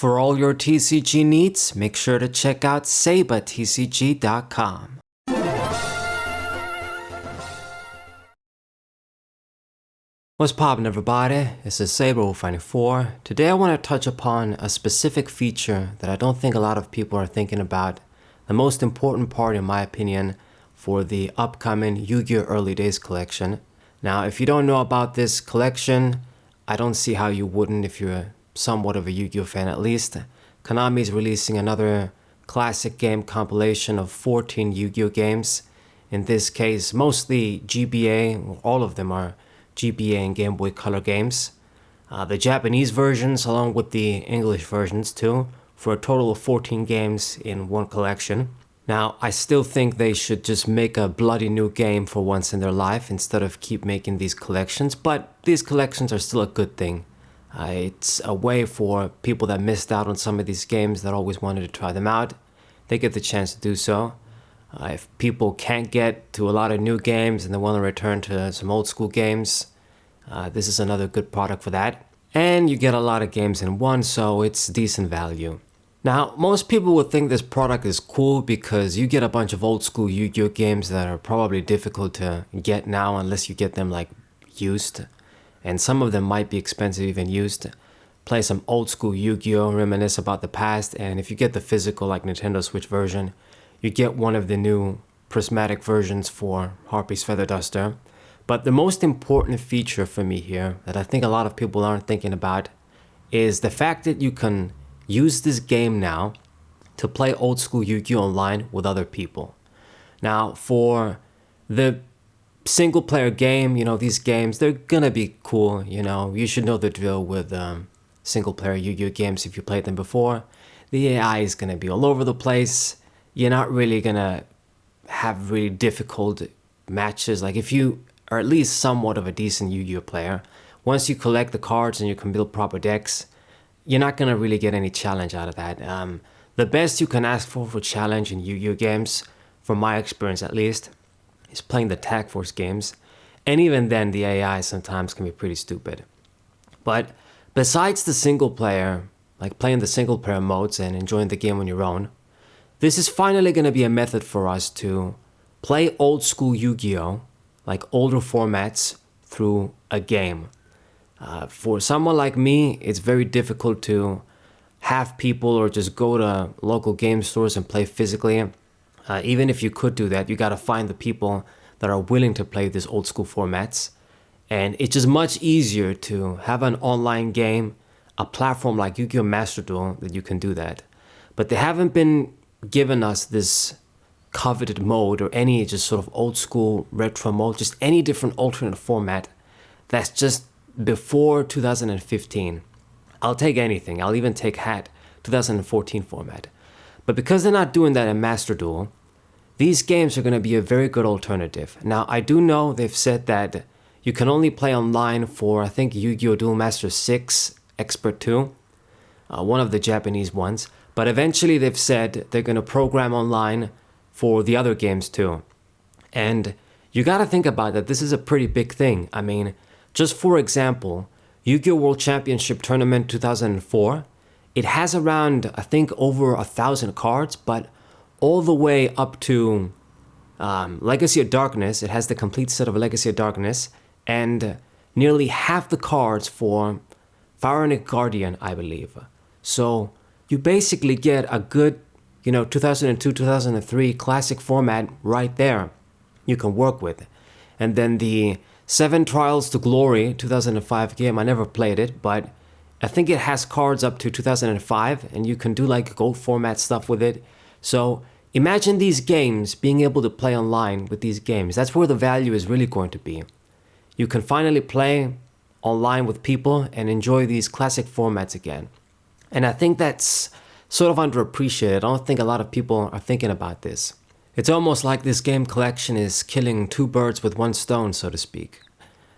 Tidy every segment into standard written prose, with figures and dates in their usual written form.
For all your TCG needs, make sure to check out sabatcg.com. What's poppin', everybody? This is Saber054. Today I want to touch upon a specific feature that I don't think a lot of people are thinking about. The most important part, in my opinion, for the upcoming Yugioh Early Days collection. Now, if you don't know about this collection, I don't see how you wouldn't if you're somewhat of a Yu-Gi-Oh fan at least. Konami is releasing another classic game compilation of 14 Yu-Gi-Oh games. In this case, mostly GBA, all of them are GBA and Game Boy Color games. The Japanese versions along with the English versions too, for a total of 14 games in one collection. Now, I still think they should just make a bloody new game for once in their life instead of keep making these collections, but these collections are still a good thing. It's a way for people that missed out on some of these games that always wanted to try them out. They get the chance to do so. If people can't get to a lot of new games and they want to return to some old school games, this is another good product for that. And you get a lot of games in one, so it's decent value. Now, most people would think this product is cool because you get a bunch of old school Yu-Gi-Oh games that are probably difficult to get now unless you get them like used. And some of them might be expensive even used. Play some old school Yu-Gi-Oh, reminisce about the past, and if you get the physical like Nintendo Switch version, you get one of the new prismatic versions for Harpy's Feather Duster. But the most important feature for me here that I think a lot of people aren't thinking about is the fact that you can use this game now to play old school Yu-Gi-Oh online with other people. Now, for the single player game, these games, they're gonna be cool, you should know the drill with single player Yu-Gi-Oh games if you played them before. The AI is gonna be all over the place. You're not really gonna have really difficult matches. Like if you are at least somewhat of a decent Yu-Gi-Oh player, once you collect the cards and you can build proper decks, you're not gonna really get any challenge out of that. The best you can ask for challenge in Yu-Gi-Oh games, from my experience at least, is playing the Tag Force games. And even then, the AI sometimes can be pretty stupid. But besides the single player, like playing the single player modes and enjoying the game on your own, this is finally gonna be a method for us to play old school Yu-Gi-Oh, like older formats, through a game. For someone like me, it's very difficult to have people or just go to local game stores and play physically. Even if you could do that, you gotta find the people that are willing to play these old school formats. And it's just much easier to have an online game, a platform like Yu-Gi-Oh! Master Duel, that you can do that. But they haven't been giving us this coveted mode or any just sort of old school retro mode, just any different alternate format that's just before 2015. I'll take anything. I'll even take HAT 2014 format. But because they're not doing that in Master Duel, these games are going to be a very good alternative. Now, I do know they've said that you can only play online for, I think, Yu-Gi-Oh! Duel Master 6 Expert 2, one of the Japanese ones. But eventually they've said they're going to program online for the other games too. And you got to think about that. This is a pretty big thing. I mean, just for example, Yu-Gi-Oh! World Championship Tournament 2004, it has around, I think, over 1,000 cards, but all the way up to Legacy of Darkness, it has the complete set of Legacy of Darkness, and nearly half the cards for Pharaonic Guardian, I believe. So you basically get a good, 2002, 2003 classic format right there you can work with. And then the 7 Trials to Glory 2005 game, I never played it, but I think it has cards up to 2005 and you can do like gold format stuff with it. So imagine these games being able to play online with these games. That's where the value is really going to be. You can finally play online with people and enjoy these classic formats again. And I think that's sort of underappreciated. I don't think a lot of people are thinking about this. It's almost like this game collection is killing 2 birds with 1 stone, so to speak.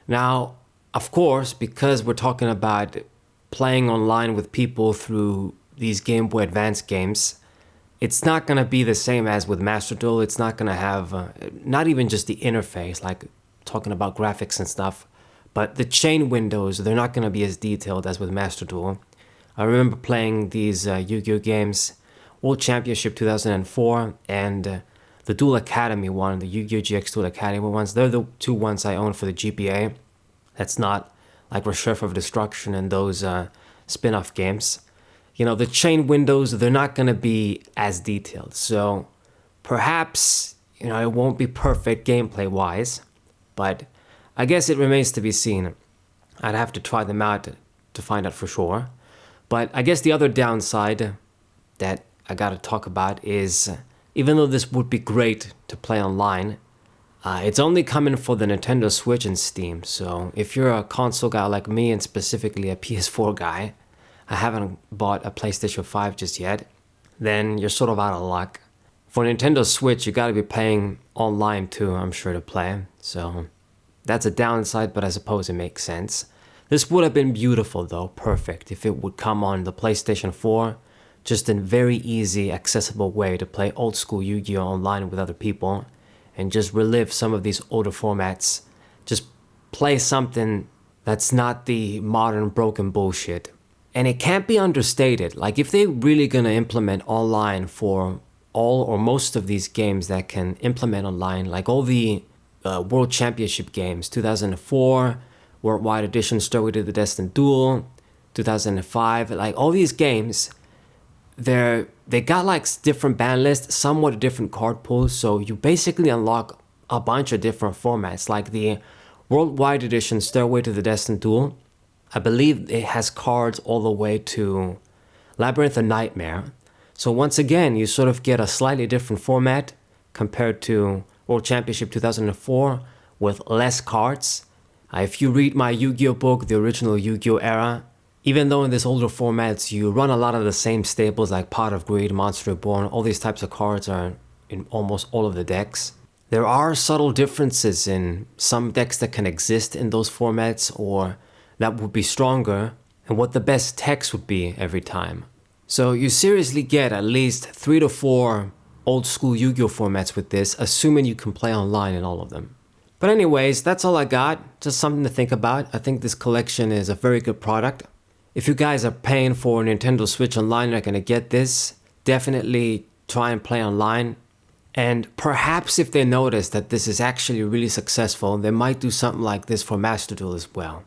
Now, of course, because we're talking about playing online with people through these Game Boy Advance games, it's not going to be the same as with Master Duel. It's not going to have, not even just the interface, like talking about graphics and stuff, but the chain windows, they're not going to be as detailed as with Master Duel. I remember playing these Yu-Gi-Oh games, World Championship 2004 and the Duel Academy one, the Yu-Gi-Oh GX Duel Academy ones. They're the two ones I own for the GBA. That's not like Reserve of Destruction and those spin-off games. You know, the chain windows, they're not going to be as detailed. So perhaps, you know, it won't be perfect gameplay-wise, but I guess it remains to be seen. I'd have to try them out to find out for sure. But I guess the other downside that I gotta talk about is, even though this would be great to play online, it's only coming for the Nintendo Switch and Steam. So if you're a console guy like me, and specifically a PS4 guy, I haven't bought a PlayStation 5 just yet, then you're sort of out of luck. For Nintendo Switch, you gotta be playing online too, I'm sure, to play. So that's a downside, but I suppose it makes sense. This would have been beautiful though, perfect, if it would come on the PlayStation 4. Just a very easy, accessible way to play old school Yu-Gi-Oh! Online with other people and just relive some of these older formats. Just play something that's not the modern broken bullshit. And it can't be understated, like if they're really gonna implement online for all or most of these games that can implement online, like all the World Championship games, 2004, Worldwide Edition, Stairway to the Destined Duel, 2005, like all these games, they got like different ban lists, somewhat different card pools, so you basically unlock a bunch of different formats. Like the Worldwide Edition Stairway to the Destined Duel, I believe it has cards all the way to Labyrinth of Nightmare. So once again, you sort of get a slightly different format compared to World Championship 2004 with less cards. If you read my Yu-Gi-Oh book, the original Yu-Gi-Oh era, even though in this older formats you run a lot of the same staples like Pot of Greed, Monster Reborn, all these types of cards are in almost all of the decks. There are subtle differences in some decks that can exist in those formats or that would be stronger, and what the best text would be every time. So you seriously get at least 3 to 4 old school Yu-Gi-Oh formats with this, assuming you can play online in all of them. But anyways, that's all I got. Just something to think about. I think this collection is a very good product. If you guys are paying for Nintendo Switch Online, you're gonna get this. Definitely try and play online. And perhaps if they notice that this is actually really successful, they might do something like this for Master Duel as well.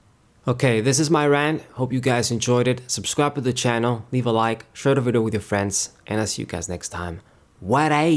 Okay, this is my rant. Hope you guys enjoyed it. Subscribe to the channel, leave a like, share the video with your friends, and I'll see you guys next time. What a